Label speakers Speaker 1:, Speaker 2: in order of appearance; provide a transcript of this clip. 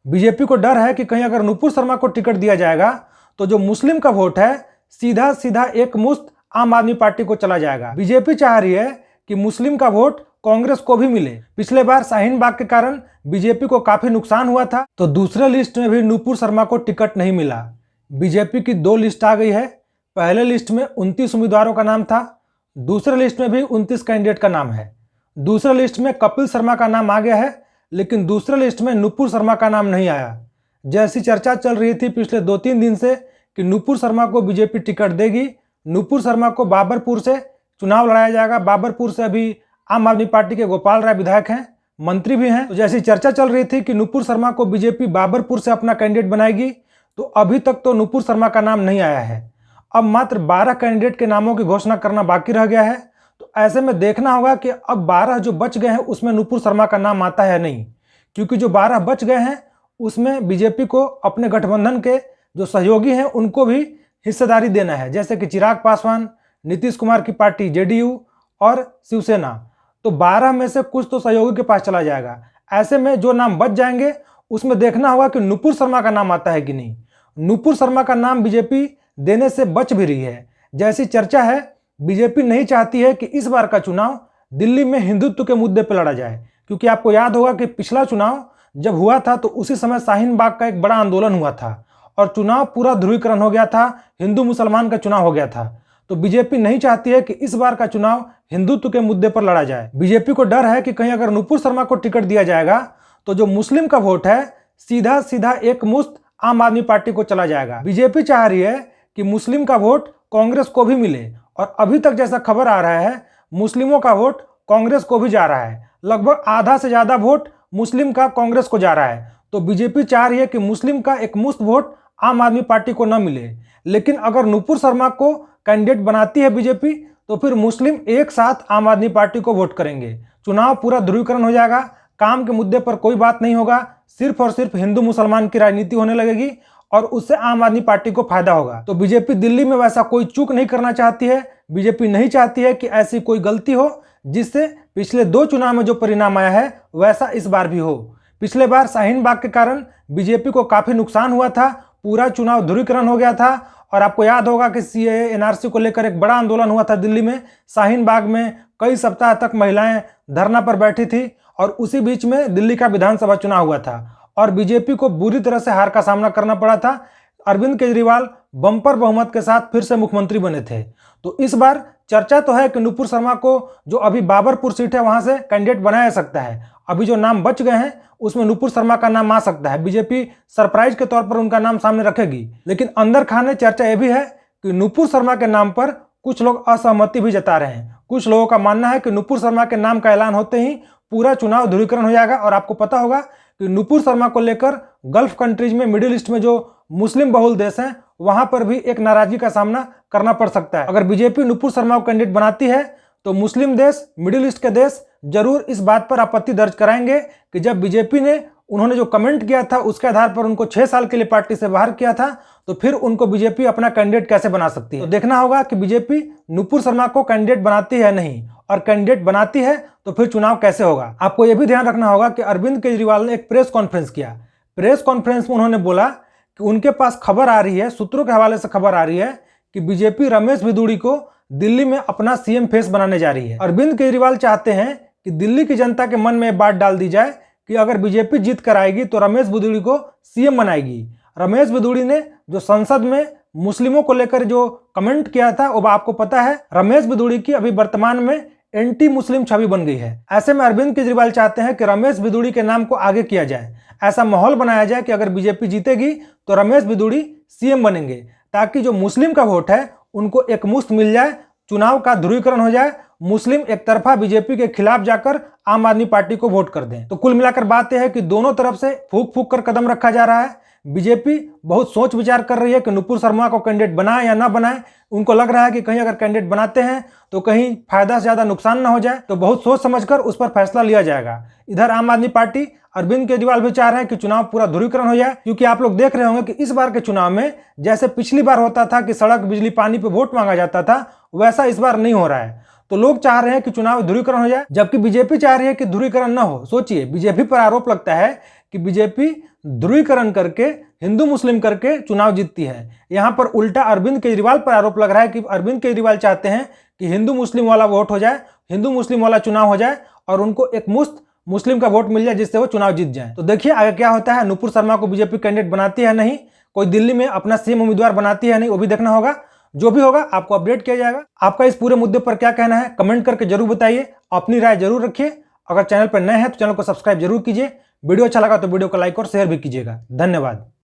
Speaker 1: BJP को डर है कि कहीं अगर नुपुर शर्मा को टिकट दिया जाएगा तो जो मुस्लिम का वोट है सीधा सीधा एक मुश्त आम आदमी पार्टी को चला जाएगा। बीजेपी चाह रही है कि मुस्लिम का वोट कांग्रेस को भी मिले। पिछले बार शाहीन बाग के कारण बीजेपी को काफी नुकसान हुआ था, तो दूसरे लिस्ट में भी नुपुर शर्मा को टिकट नहीं मिला। बीजेपी की 2 लिस्ट आ गई है। पहले लिस्ट में 29 उम्मीदवारों का नाम था, दूसरे लिस्ट में भी 29 कैंडिडेट का नाम है। दूसरे लिस्ट में कपिल शर्मा का नाम आ गया है, लेकिन दूसरे लिस्ट में नुपुर शर्मा का नाम नहीं आया। जैसी चर्चा चल रही थी पिछले 2-3 दिन से कि नुपुर शर्मा को बीजेपी टिकट देगी, नुपुर शर्मा को बाबरपुर से चुनाव लड़ाया जाएगा। बाबरपुर से अभी आम आदमी पार्टी के गोपाल राय विधायक हैं, मंत्री भी हैं। तो जैसी चर्चा चल रही थी कि नुपुर शर्मा को बीजेपी बाबरपुर से अपना कैंडिडेट बनाएगी, तो अभी तक तो नुपुर शर्मा का नाम नहीं आया है। अब मात्र 12 कैंडिडेट के नामों की घोषणा करना बाकी रह गया है। तो ऐसे में देखना होगा कि अब 12 जो बच गए हैं उसमें नुपुर शर्मा का नाम आता है नहीं, क्योंकि जो 12 बच गए हैं उसमें बीजेपी को अपने गठबंधन के जो सहयोगी हैं उनको भी हिस्सेदारी देना है, जैसे कि चिराग पासवान, नीतीश कुमार की पार्टी जेडीयू और शिवसेना। तो 12 में से कुछ तो सहयोगी के पास चला जाएगा। ऐसे में जो नाम बच जाएंगे उसमें देखना होगा कि नुपुर शर्मा का नाम आता है कि नहीं। नुपुर शर्मा का नाम बीजेपी देने से बच भी रही है। जैसी चर्चा है, बीजेपी नहीं चाहती है कि इस बार का चुनाव दिल्ली में हिंदुत्व के मुद्दे पर लड़ा जाए, क्योंकि आपको याद होगा कि पिछला चुनाव जब हुआ था तो उसी समय शाहीन बाग का एक बड़ा आंदोलन हुआ था और चुनाव पूरा ध्रुवीकरण हो गया था, हिंदू मुसलमान का चुनाव हो गया था। तो बीजेपी नहीं चाहती है कि इस बार का चुनाव हिंदुत्व के मुद्दे पर लड़ा जाए। बीजेपी को डर है कि कहीं अगर नुपुर शर्मा को टिकट दिया जाएगा तो जो मुस्लिम का वोट है सीधा सीधा एक मुश्त आम आदमी पार्टी को चला जाएगा। बीजेपी चाह रही है कि मुस्लिम का वोट कांग्रेस को भी मिले, और अभी तक जैसा खबर आ रहा है मुस्लिमों का वोट कांग्रेस को भी जा रहा है। लगभग आधा से ज्यादा वोट मुस्लिम का कांग्रेस को जा रहा है। तो बीजेपी चाह रही है कि मुस्लिम का एक मुश्त वोट आम आदमी पार्टी को न मिले। लेकिन अगर नुपुर शर्मा को कैंडिडेट बनाती है बीजेपी तो फिर मुस्लिम एक साथ आम आदमी पार्टी को वोट करेंगे। चुनाव पूरा ध्रुवीकरण हो जाएगा, काम के मुद्दे पर कोई बात नहीं होगा, सिर्फ और सिर्फ हिंदू मुसलमान की राजनीति होने लगेगी और उससे आम आदमी पार्टी को फायदा होगा। तो बीजेपी दिल्ली में वैसा कोई चूक नहीं करना चाहती है। बीजेपी नहीं चाहती है कि ऐसी कोई गलती हो जिससे पिछले 2 चुनाव में जो परिणाम आया है वैसा इस बार भी हो। पिछले बार शाहीन बाग के कारण बीजेपी को काफी नुकसान हुआ था, पूरा चुनाव ध्रुवीकरण हो गया था। और आपको याद होगा कि सीएए एनआरसी को लेकर एक बड़ा आंदोलन हुआ था दिल्ली में। शाहीन बाग में कई सप्ताह तक महिलाएं धरना पर बैठी थी और उसी बीच में दिल्ली का विधानसभा चुनाव हुआ था और बीजेपी को बुरी तरह से हार का सामना करना पड़ा था। अरविंद केजरीवाल बम्पर बहुमत के साथ फिर से मुख्यमंत्री बने थे। तो इस बार चर्चा तो है कि नुपुर शर्मा को जो अभी बाबरपुर सीट है वहां से कैंडिडेट बनाया जा सकता है। अभी जो नाम बच गए हैं उसमें नुपुर शर्मा का नाम आ सकता है। बीजेपी सरप्राइज के तौर पर उनका नाम सामने रखेगी। लेकिन अंदर खाने चर्चा यह भी है कि नुपुर शर्मा के नाम पर कुछ लोग असहमति भी जता रहे हैं। कुछ लोगों का मानना है कि नुपुर शर्मा के नाम का ऐलान होते ही पूरा चुनाव ध्रुवीकरण हो जाएगा। और आपको पता होगा कि नुपुर शर्मा को लेकर गल्फ कंट्रीज में, मिडिल ईस्ट में जो मुस्लिम बहुल देश हैं वहां पर भी एक नाराजगी का सामना करना पड़ सकता है। अगर बीजेपी नुपुर शर्मा को कैंडिडेट बनाती है तो मुस्लिम देश, मिडिल ईस्ट के देश जरूर इस बात पर आपत्ति दर्ज कराएंगे कि जब बीजेपी ने उन्होंने जो कमेंट किया था उसके आधार पर उनको 6 साल के लिए पार्टी से बाहर किया था, तो फिर उनको बीजेपी अपना कैंडिडेट कैसे बना सकती है। तो देखना होगा कि बीजेपी नुपुर शर्मा को कैंडिडेट बनाती है नहीं, और कैंडिडेट बनाती है तो फिर चुनाव कैसे होगा। आपको यह भी ध्यान रखना होगा कि अरविंद केजरीवाल ने एक प्रेस कॉन्फ्रेंस किया। प्रेस कॉन्फ्रेंस में उन्होंने बोला कि उनके पास खबर आ रही है, सूत्रों के हवाले से खबर आ रही है कि बीजेपी रमेश भिदुड़ी को दिल्ली में अपना सीएम फेस बनाने जा रही है। अरविंद केजरीवाल चाहते हैं कि दिल्ली की जनता के मन में बात डाल दी जाए कि अगर बीजेपी जीत कर आएगी तो रमेश भिदुड़ी को सीएम बनाएगी। रमेश भिदुड़ी ने जो संसद में मुस्लिमों को लेकर जो कमेंट किया था वो आपको पता है। रमेश भिदुड़ी की अभी वर्तमान में एंटी मुस्लिम छवि बन गई है। ऐसे में अरविंद केजरीवाल चाहते हैं कि रमेश भिदुड़ी के नाम को आगे किया जाए, ऐसा माहौल बनाया जाए कि अगर बीजेपी जीतेगी तो रमेश भिदुड़ी सीएम बनेंगे, ताकि जो मुस्लिम का वोट है उनको एक मुश्त मिल जाए, चुनाव का ध्रुवीकरण हो जाए, मुस्लिम एक तरफा बीजेपी के खिलाफ जाकर आम आदमी पार्टी को वोट कर दें। तो कुल मिलाकर बात यह है कि दोनों तरफ से फूक फूक कर कदम रखा जा रहा है। बीजेपी बहुत सोच विचार कर रही है कि नुपुर शर्मा को कैंडिडेट बनाए या ना बनाए। उनको लग रहा है कि कहीं अगर कैंडिडेट बनाते हैं तो कहीं फायदा से ज्यादा नुकसान ना हो जाए, तो बहुत सोच समझकर उस पर फैसला लिया जाएगा। इधर आम आदमी पार्टी, अरविंद केजरीवाल भी चाह रहे हैं कि चुनाव पूरा ध्रुवीकरण हो जाए, क्योंकि आप लोग देख रहे होंगे कि इस बार के चुनाव में जैसे पिछली बार होता था कि सड़क, बिजली, पानी पे वोट मांगा जाता था, वैसा इस बार नहीं हो रहा है। तो लोग चाह रहे हैं कि चुनाव ध्रुवीकरण हो जाए, जबकि बीजेपी चाह रही है कि ध्रुवीकरण न हो। सोचिए, बीजेपी पर आरोप लगता है कि बीजेपी ध्रुवीकरण करके हिंदू मुस्लिम करके चुनाव जीतती है। यहां पर उल्टा अरविंद केजरीवाल पर आरोप लग रहा है कि अरविंद केजरीवाल चाहते हैं कि हिंदू मुस्लिम वाला वोट हो जाए, हिंदू मुस्लिम वाला चुनाव हो जाए और उनको एक मुश्त मुस्लिम का वोट मिल जाए जिससे वो चुनाव जीत जाए। तो देखिए आगे क्या होता है, नुपुर शर्मा को बीजेपी कैंडिडेट बनाती है नहीं, कोई दिल्ली में अपना सीएम उम्मीदवार बनाती है नहीं, वो भी देखना होगा। जो भी होगा आपको अपडेट किया जाएगा। आपका इस पूरे मुद्दे पर क्या कहना है कमेंट करके जरूर बताइए, अपनी राय जरूर रखिए। अगर चैनल पर नए हैं तो चैनल को सब्सक्राइब जरूर कीजिए। वीडियो अच्छा लगा तो वीडियो को लाइक और शेयर भी कीजिएगा। धन्यवाद।